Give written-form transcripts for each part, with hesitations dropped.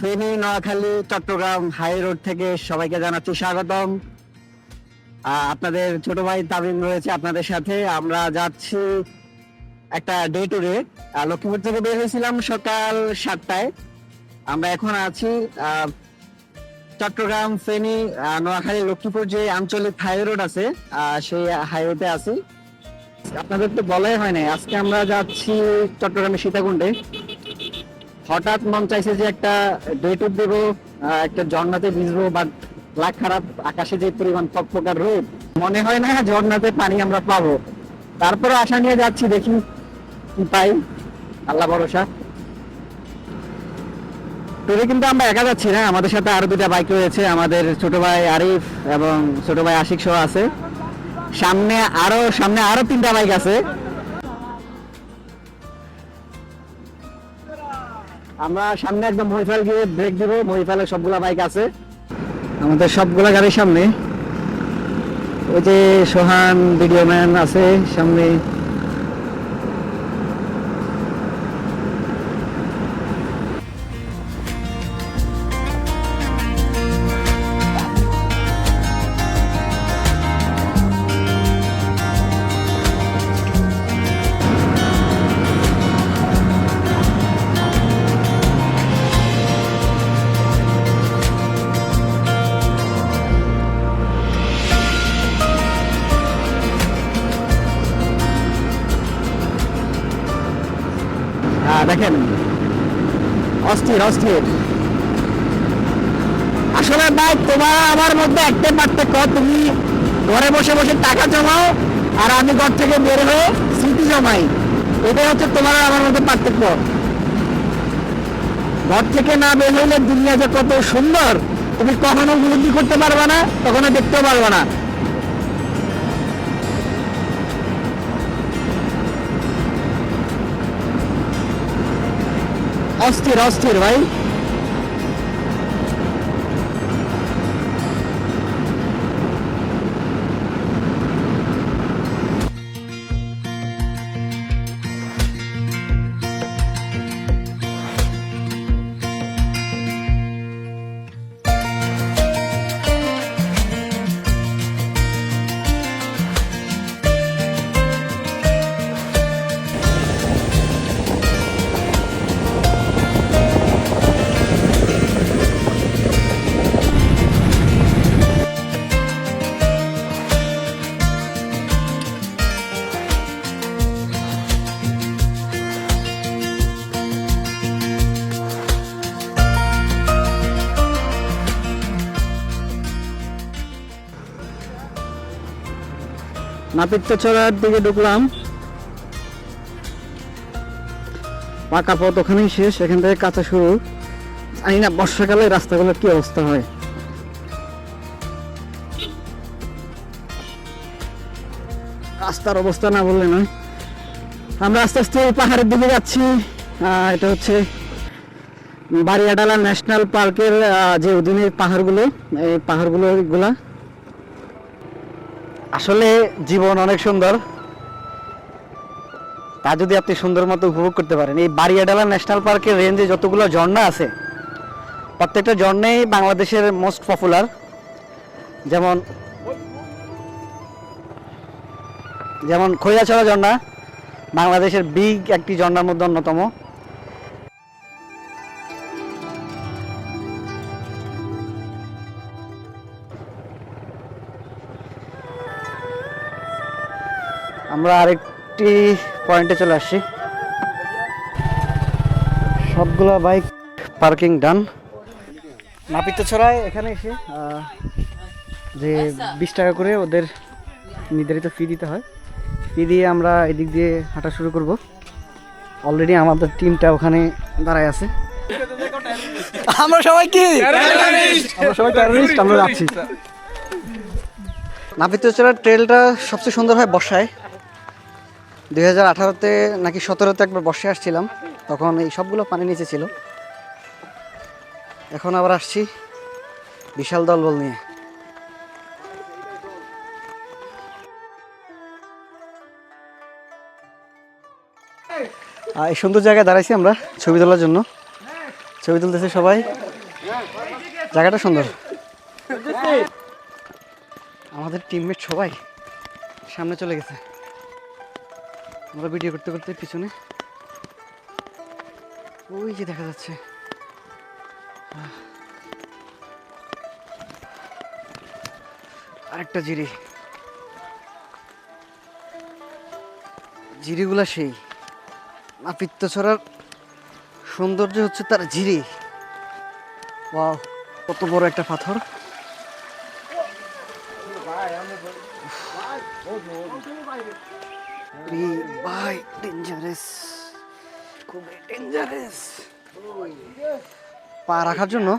Feni, Noakhali, Chittagong high road থেকে সবাইকে জানাচ্ছি স্বাগতম। আপনাদের ছোট ভাই তামিম রয়েছে আপনাদের সাথে। আমরা যাচ্ছি একটা ডে ট্যুরে। লক্ষ্মীপুর থেকে বের হয়েছিলাম সকাল 7টায়। আমরা এখন আছি চট্টগ্রাম, ফেনী, নোয়াখালী, লক্ষ্মীপুর যে আঞ্চলিক হাইওয়ে রোড আছে সেই হাইওয়েতে আছি। আপনাদের তো বলাই হয় নাই, আজকে আমরা যাচ্ছি চট্টগ্রামের সীতাকুণ্ডে। হঠাৎ মন চাইছে যে একটা ডে ট্যুর দেবো, একটা ঝর্ণাতে ভিজবো, বাট লাখ খারাপ, আকাশে যে পরিমাণ ফকফকার রোদ, মনে হয় না ঝর্ণাতে পানি আমরা পাবো। তারপরে আশা নিয়ে যাচ্ছি, দেখি কি পাই, আল্লাহ ভরসা। ট্যুরে কিন্তু আমরা একা যাচ্ছি না, আমাদের সাথে আরো দুটা বাইক রয়েছে। আমাদের ছোট ভাই আরিফ এবং ছোট ভাই আশিক সহ আছে। সামনে আরো 3টা বাইক আছে। আমরা সামনে একদম মহিফাল গিয়ে ব্রেক দিব। মহিফালের সবগুলা বাইক আছে, আমাদের সবগুলা গাড়ির সামনে। ওই যে সোহান ভিডিও ম্যান আছে সামনে। দেখেন, অস্থির অস্থির। আসলে ভাই, তোমার আমার মধ্যে একটাই পার্থক্য, তুমি ঘরে বসে বসে টাকা জমাও আর আমি ঘর থেকে বের হয়ে স্মৃতি জমাই। এটাই হচ্ছে তোমার আমার মধ্যে পার্থক্য। ঘর থেকে না বের হইলে দুনিয়া যে কত সুন্দর তুমি কখনো উপলব্ধি করতে পারবে না, কখনো দেখতেও পারবে না। অস্থির অস্থির ভাই। নাপিতচড়ার দিকে ঢুকলাম, পাকা পথ ওখানেই শেষ, এখান থেকে কাঁচা শুরু। জানি না বর্ষাকালে রাস্তাগুলোর কি অবস্থা হয়। রাস্তার অবস্থা না বললে নয়। আমরা আস্তে আস্তে পাহাড়ের দিকে যাচ্ছি। এটা হচ্ছে বারিয়াডালা ন্যাশনাল পার্কের যে অধীনে পাহাড়গুলো, এই পাহাড়গুলো আসলে জীবন অনেক সুন্দর, তা যদি আপনি সুন্দর মতো উপভোগ করতে পারেন। এই বারিয়াডালা ন্যাশনাল পার্কের রেঞ্জে যতগুলো ঝর্ণা আছে, প্রত্যেকটা ঝর্ণাই বাংলাদেশের মোস্ট পপুলার। যেমন খৈয়াছড়া ঝর্ণা বাংলাদেশের বিগ একটি ঝর্ণার মধ্যে অন্যতম। আমরা আরেকটি পয়েন্টে চলে আসছি। সবগুলা বাইক পার্কিং ডান। নাপিতছড়ায় এখানে এসে যে 20 টাকা করে ওদের নির্ধারিত ফি দিতে হয়, ফি দিয়ে আমরা এদিক দিয়ে হাঁটা শুরু করব। অলরেডি আমাদের টিমটা ওখানে দাঁড়ায় আছে। আমরা সবাই টেররিস্ট, আমরা যাচ্ছি। নাপিতছড়ার ট্রেলটা সবচেয়ে সুন্দর হয় বর্ষায়। 2018-তে নাকি 17-তে একবার বর্ষায় আসছিলাম, তখন এই সবগুলো পানি নিচে ছিল। এখন আবার আসছি বিশাল দলবল নিয়ে। এই সুন্দর জায়গায় দাঁড়াইছি আমরা ছবি তোলার জন্য। ছবি তুলতেছে সবাই। জায়গাটা সুন্দর। আমাদের টিমমেট সবাই সামনে চলে গেছে, আমরা ভিডিও করতে করতে পিছনে ওই যে দেখা যাচ্ছে। আরেকটা জিরি, জিরিগুলা সেই নাপিত্তছড়ার সৌন্দর্য হচ্ছে তার জিরি। ওয়াও, কত বড় একটা পাথর। ভাই ডেঞ্জারাস, খুবই ডেঞ্জারাস। পা রাখার জন্য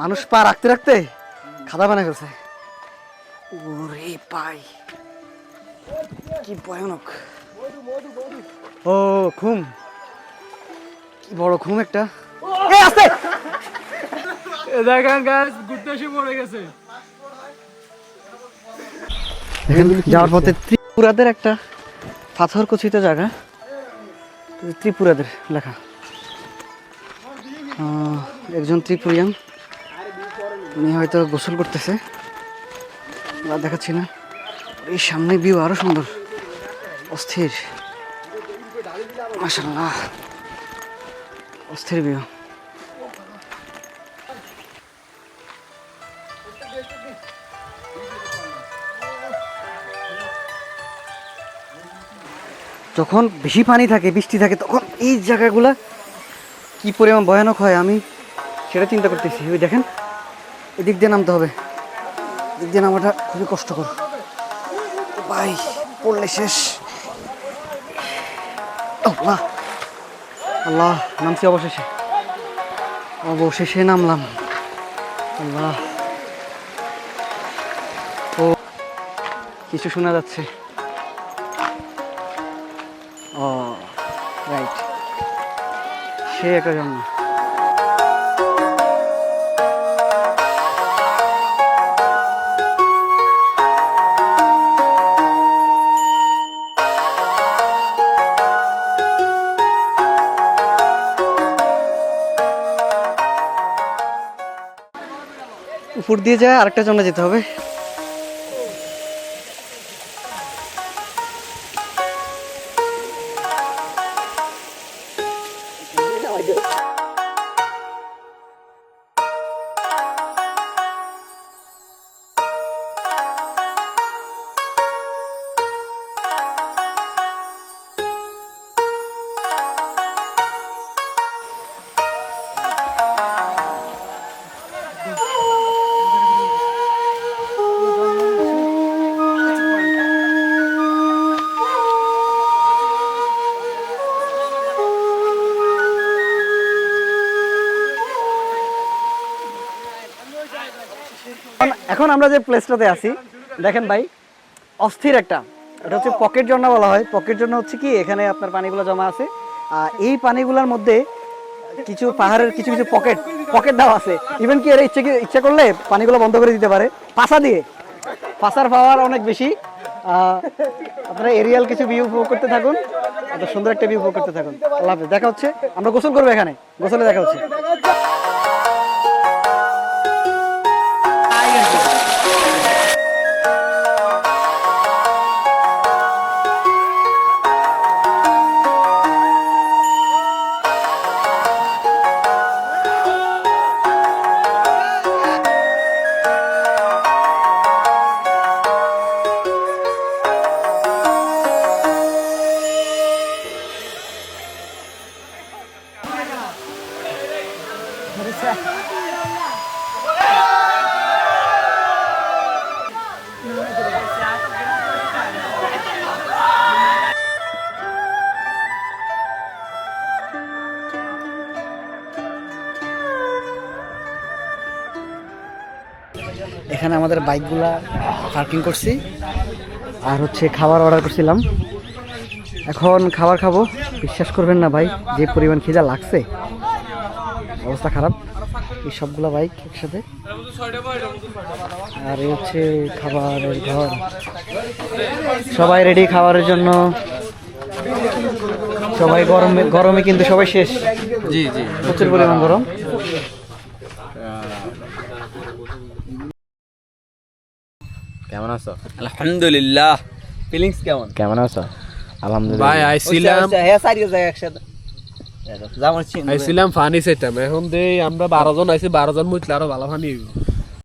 মানুষ পা রাখতে রাখতে খাদা বানায় ফেলছে। ওরে পাই, কি ভয়ানক। ও ঘুম, কি বড় ঘুম একটা। দেখেন গাইস, ঘুরতে এসে পড়ে গেছে। যাওয়ার পথে ত্রিপুরাদের একটা পাথর খচিত জায়গা, ত্রিপুরাদের লেখা। একজন ত্রিপুরিয়ান, উনি হয়তো গোসল করতেছে, দেখাচ্ছি না। এই সামনে ভিউ আরো সুন্দর, অস্থির, মাশাআল্লাহ, অস্থির ভিউ। যখন বেশি পানি থাকে, বৃষ্টি থাকে, তখন এই জায়গাগুলা কি পরিমাণ ভয়ানক হয় আমি সেটা চিন্তা করতেছি। ওই দেখেন, এদিক দিয়ে নামতে হবে, এদিক দিয়ে নামাটা খুবই কষ্টকর ভাই, পড়লে শেষ। আল্লাহ আল্লাহ, নামছি অবশেষে, অবশেষে নামলাম। আল্লাহ, ও কিছু শোনা যাচ্ছে। ও রাইট, সে একটা ঝর্ণা। উপর দিয়ে যায় আরেকটা ঝর্ণা যেতে হবে। এখন আমরা যে প্লেসটাতে আছি, দেখেন ভাই, অস্থির একটা, এটা হচ্ছে পকেট ঝর্ণা বলা হয়। পকেট ঝর্ণা হচ্ছে কি, এখানে আপনার পানিগুলো জমা আছে, আর এই পানিগুলোর মধ্যে কিছু পাহাড়ের কিছু কিছু পকেট পকেট দেওয়া আছে। ইভেন কি এরা ইচ্ছা করলে পানিগুলো বন্ধ করে দিতে পারে পাছা দিয়ে। পাছার পাওয়ার অনেক বেশি। আপনারা এরিয়াল কিছু ভিউ উপভোগ করতে থাকুন, এত সুন্দর একটা ভিউ উপভোগ করতে থাকুন। আল্লাহ হাফেজ, দেখা হচ্ছে। আমরা গোসল করবো এখানে, গোসলে দেখা হচ্ছে। এখানে আমাদের বাইকগুলা পার্কিং করছি, আর হচ্ছে খাবার অর্ডার করছিলাম। এখন খাবার খাবো। বিশ্বাস করবেন না ভাই, যে পরিমাণ খিদা লাগছে, অবস্থা খারাপ। এই সবগুলা বাইক একসাথে, আর এই হচ্ছে খাবারের ঘর। সবাই রেডি খাবারের জন্য। সবাই গরমে কিন্তু সবাই শেষ। জি জি, প্রচুর পরিমাণ গরম। কেমন আছো? আলহামদুলিল্লাহ। ফিলিংস কেমন? কেমন আছো? আলহামদুলিল্লাহ। ভাই আইছিলাম হ্যাঁ সারিয়ে যায় একসাথে যেমন চিন্তা আইছিলাম ফানি চাইতাম এখন দেই আমরা 12 জন আইছি 12 জন মুতলে আরো ভালো ফানি হইব